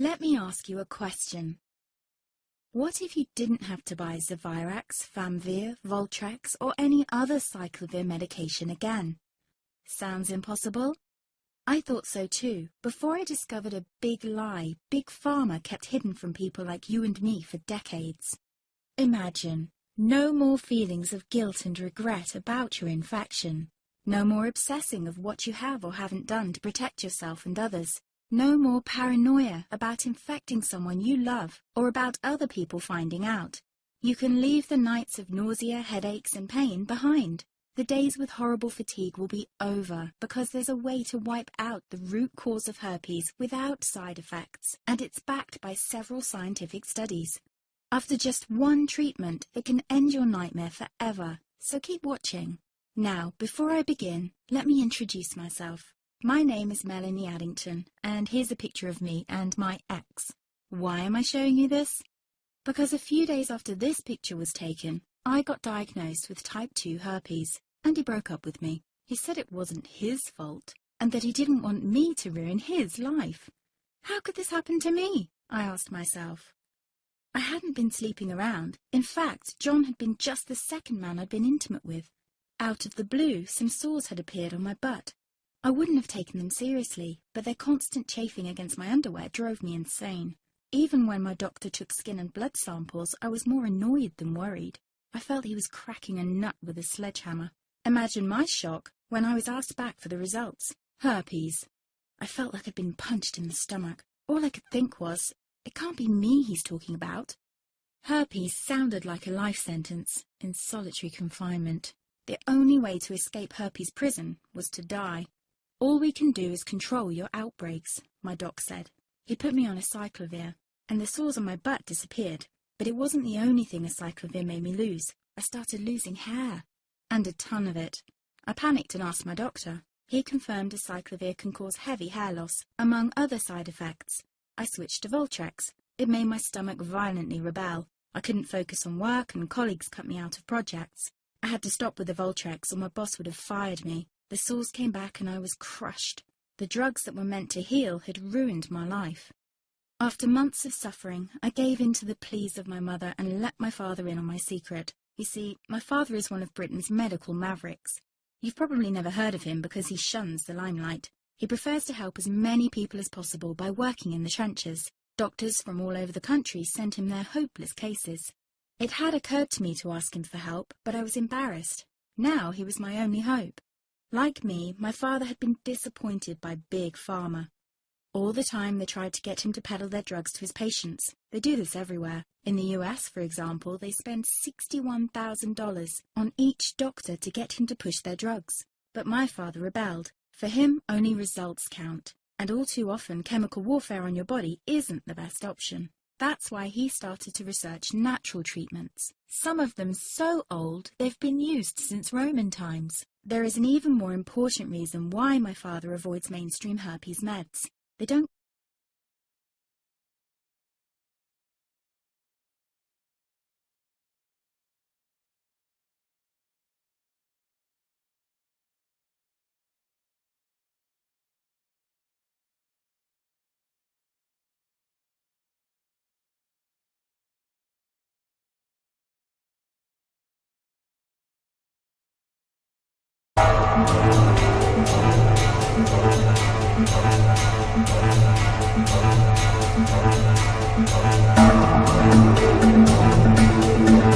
Let me ask you a question. What if you didn't have to buy Zevirax, Famvir, Voltrex, or any other cyclovir medication again? Sounds impossible? I thought so too, before I discovered a big lie Big Pharma kept hidden from people like you and me for decades. Imagine, no more feelings of guilt and regret about your infection. No more obsessing of what you have or haven't done to protect yourself and others. No more paranoia about infecting someone you love or about other people finding out. You can leave the nights of nausea, headaches and pain behind. The days with horrible fatigue will be over because there's a way to wipe out the root cause of herpes without side effects, and it's backed by several scientific studies. After just one treatment, it can end your nightmare forever, so keep watching. Now, before I begin, let me introduce myself. My name is Melanie Addington, and here's a picture of me and my ex. Why am I showing you this? Because a few days after this picture was taken, I got diagnosed with type 2 herpes, and he broke up with me. He said it wasn't his fault, and that he didn't want me to ruin his life. How could this happen to me? I asked myself. I hadn't been sleeping around. In fact, John had been just the second man I'd been intimate with. Out of the blue, some sores had appeared on my butt. I wouldn't have taken them seriously, but their constant chafing against my underwear drove me insane. Even when my doctor took skin and blood samples, I was more annoyed than worried. I felt he was cracking a nut with a sledgehammer. Imagine my shock when I was asked back for the results. Herpes. I felt like I'd been punched in the stomach. All I could think was, it can't be me he's talking about. Herpes sounded like a life sentence in solitary confinement. The only way to escape herpes prison was to die. All we can do is control your outbreaks, my doc said. He put me on a cyclovir, and the sores on my butt disappeared. But it wasn't the only thing a cyclovir made me lose. I started losing hair, and a ton of it. I panicked and asked my doctor. He confirmed a cyclovir can cause heavy hair loss, among other side effects. I switched to Voltrex. It made my stomach violently rebel. I couldn't focus on work, and colleagues cut me out of projects. I had to stop with the Voltrex, or my boss would have fired me. The sores came back and I was crushed. The drugs that were meant to heal had ruined my life. After months of suffering, I gave in to the pleas of my mother and let my father in on my secret. You see, my father is one of Britain's medical mavericks. You've probably never heard of him because he shuns the limelight. He prefers to help as many people as possible by working in the trenches. Doctors from all over the country sent him their hopeless cases. It had occurred to me to ask him for help, but I was embarrassed. Now he was my only hope. Like me, my father had been disappointed by Big Pharma. All the time they tried to get him to peddle their drugs to his patients. They do this everywhere. In the US, for example, they spend $61,000 on each doctor to get him to push their drugs. But my father rebelled. For him, only results count. And all too often, chemical warfare on your body isn't the best option. That's why he started to research natural treatments. Some of them so old, they've been used since Roman times. There is an even more important reason why my father avoids mainstream herpes meds. They don't